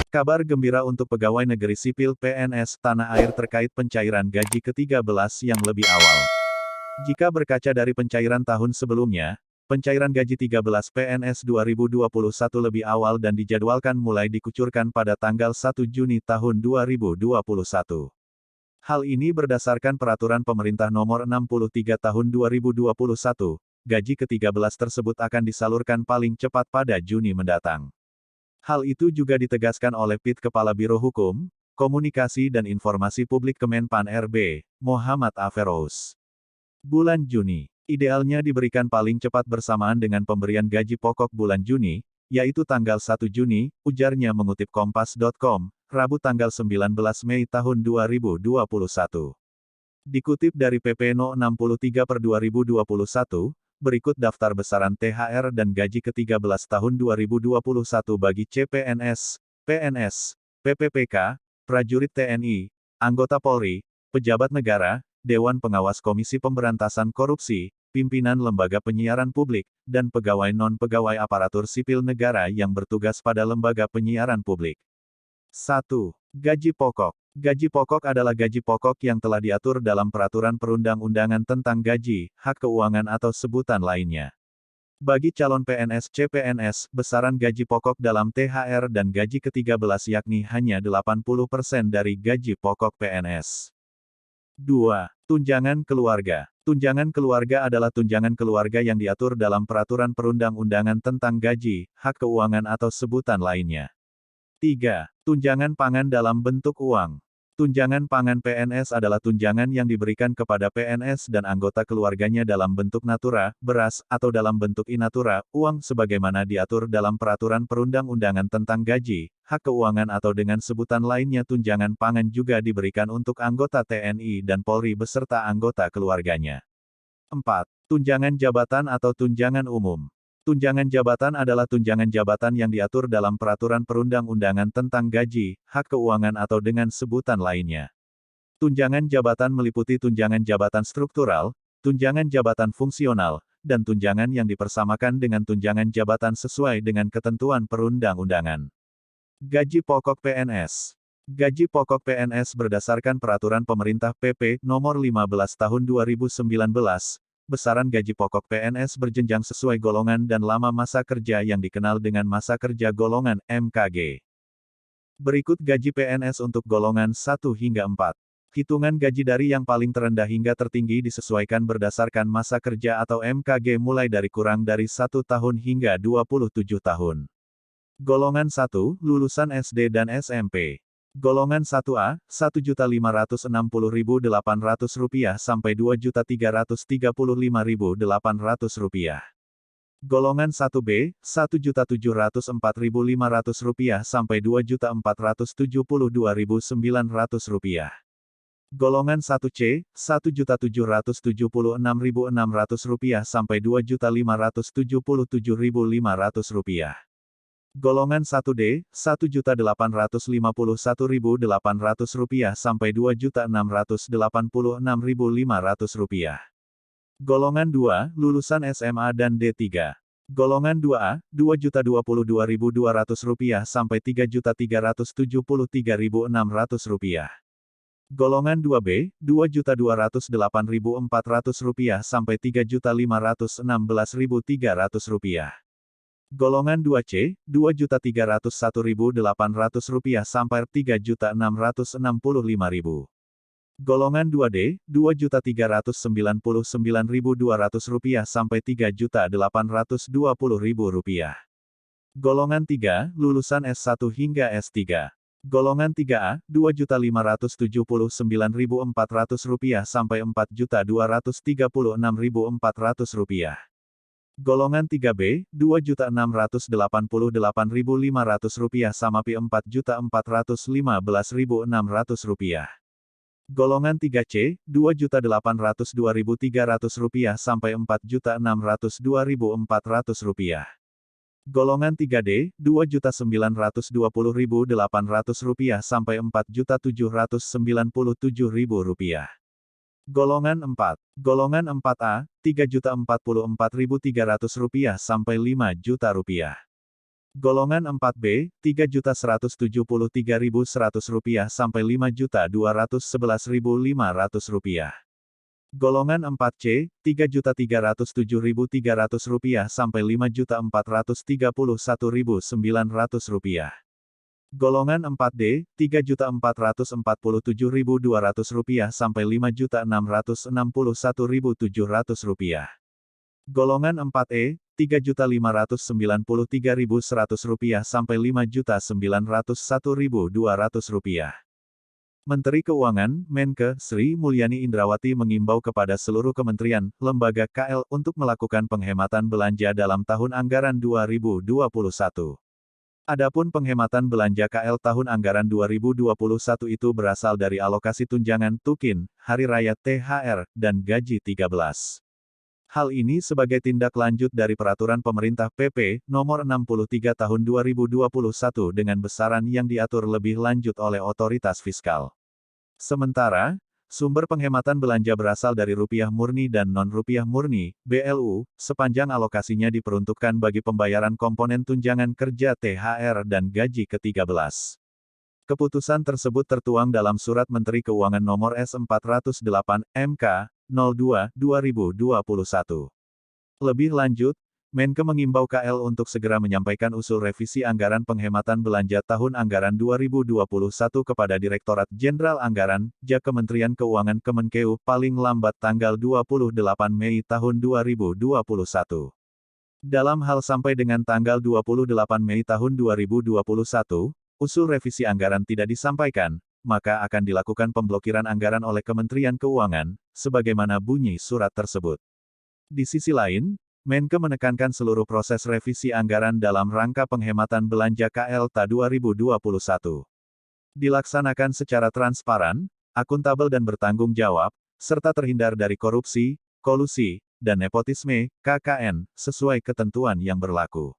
Kabar gembira untuk pegawai negeri sipil PNS tanah air terkait pencairan gaji ke-13 yang lebih awal. Jika berkaca dari pencairan tahun sebelumnya, pencairan gaji 13 PNS 2021 lebih awal dan dijadwalkan mulai dikucurkan pada tanggal 1 Juni tahun 2021. Hal ini berdasarkan Peraturan Pemerintah Nomor 63 Tahun 2021, gaji ke-13 tersebut akan disalurkan paling cepat pada Juni mendatang. Hal itu juga ditegaskan oleh PIT Kepala Biro Hukum, Komunikasi dan Informasi Publik Kemenpan RB, Muhammad Aferous. Bulan Juni, idealnya diberikan paling cepat bersamaan dengan pemberian gaji pokok bulan Juni, yaitu tanggal 1 Juni, ujarnya mengutip Kompas.com, Rabu tanggal 19 Mei tahun 2021. Dikutip dari PP No. 63/2021, berikut daftar besaran THR dan gaji ke-13 tahun 2021 bagi CPNS, PNS, PPPK, prajurit TNI, anggota Polri, pejabat negara, Dewan Pengawas Komisi Pemberantasan Korupsi, pimpinan lembaga penyiaran publik, dan pegawai non-pegawai aparatur sipil negara yang bertugas pada lembaga penyiaran publik. 1. Gaji pokok. Gaji pokok adalah gaji pokok yang telah diatur dalam peraturan perundang-undangan tentang gaji, hak keuangan atau sebutan lainnya. Bagi calon PNS CPNS, besaran gaji pokok dalam THR dan gaji ke-13 yakni hanya 80% dari gaji pokok PNS. 2. Tunjangan keluarga. Tunjangan keluarga adalah tunjangan keluarga yang diatur dalam peraturan perundang-undangan tentang gaji, hak keuangan atau sebutan lainnya. 3. Tunjangan pangan dalam bentuk uang. Tunjangan pangan PNS adalah tunjangan yang diberikan kepada PNS dan anggota keluarganya dalam bentuk natura, beras, atau dalam bentuk in-natura, uang sebagaimana diatur dalam peraturan perundang-undangan tentang gaji, hak keuangan atau dengan sebutan lainnya. Tunjangan pangan juga diberikan untuk anggota TNI dan Polri beserta anggota keluarganya. 4. Tunjangan jabatan atau tunjangan umum. Tunjangan jabatan adalah tunjangan jabatan yang diatur dalam peraturan perundang-undangan tentang gaji, hak keuangan atau dengan sebutan lainnya. Tunjangan jabatan meliputi tunjangan jabatan struktural, tunjangan jabatan fungsional, dan tunjangan yang dipersamakan dengan tunjangan jabatan sesuai dengan ketentuan perundang-undangan. Gaji pokok PNS. Gaji pokok PNS berdasarkan Peraturan Pemerintah PP Nomor 15 Tahun 2019, besaran gaji pokok PNS berjenjang sesuai golongan dan lama masa kerja yang dikenal dengan masa kerja golongan MKG. Berikut gaji PNS untuk golongan 1 hingga 4. Hitungan gaji dari yang paling terendah hingga tertinggi disesuaikan berdasarkan masa kerja atau MKG mulai dari kurang dari 1 tahun hingga 27 tahun. Golongan 1, lulusan SD dan SMP. Golongan 1A, Rp1.560.800 sampai Rp2.335.800. Golongan 1B, Rp1.704.500 sampai Rp2.472.900. Golongan 1C, Rp1.776.600 sampai Rp2.577.500. Golongan 1D, Rp1.851.800 sampai Rp2.686.500. Golongan 2, lulusan SMA dan D3. Golongan 2A, Rp2.022.200 sampai Rp3.373.600. Golongan 2B, Rp2.208.400 sampai Rp3.516.300. Golongan 2C, Rp2.301.800 sampai Rp3.665.000. Golongan 2D, Rp2.399.200 sampai Rp3.820.000. Golongan 3, lulusan S1 hingga S3. Golongan 3A, Rp2.579.400 sampai Rp4.236.400. Golongan 3B, Rp2.688.500 sama Rp4.415.600. Golongan 3C, Rp2.802.300 sampai Rp4.602.400. Golongan 3D, Rp2.920.800 sampai Rp4.797.000. Golongan 4. Golongan 4A, Rp3.044.300 sampai Rp5 juta. Golongan 4B, Rp3.173.100 sampai Rp5.211.500. Golongan 4C, Rp3.307.300 sampai Rp5.431.900. Golongan 4D, Rp3.447.200 sampai Rp5.661.700. Golongan 4E, Rp3.593.100 sampai Rp5.901.200. Menteri Keuangan, Menke, Sri Mulyani Indrawati mengimbau kepada seluruh kementerian, lembaga KL untuk melakukan penghematan belanja dalam tahun anggaran 2021. Adapun penghematan belanja KL tahun anggaran 2021 itu berasal dari alokasi tunjangan, tukin, hari raya THR, dan gaji 13. Hal ini sebagai tindak lanjut dari Peraturan Pemerintah PP Nomor 63 Tahun 2021 dengan besaran yang diatur lebih lanjut oleh otoritas fiskal. Sementara, sumber penghematan belanja berasal dari rupiah murni dan non-rupiah murni, BLU, sepanjang alokasinya diperuntukkan bagi pembayaran komponen tunjangan kerja THR dan gaji ke-13. Keputusan tersebut tertuang dalam Surat Menteri Keuangan Nomor S408, MK, 02/2021. Lebih lanjut, Menke mengimbau KL untuk segera menyampaikan usul revisi anggaran penghematan belanja tahun anggaran 2021 kepada Direktorat Jenderal Anggaran, JAK Kementerian Keuangan Kemenkeu paling lambat tanggal 28 Mei tahun 2021. Dalam hal sampai dengan tanggal 28 Mei tahun 2021, usul revisi anggaran tidak disampaikan, maka akan dilakukan pemblokiran anggaran oleh Kementerian Keuangan, sebagaimana bunyi surat tersebut. Di sisi lain, Menke menekankan seluruh proses revisi anggaran dalam rangka penghematan belanja KL Ta 2021 dilaksanakan secara transparan, akuntabel dan bertanggung jawab, serta terhindar dari korupsi, kolusi, dan nepotisme, KKN, sesuai ketentuan yang berlaku.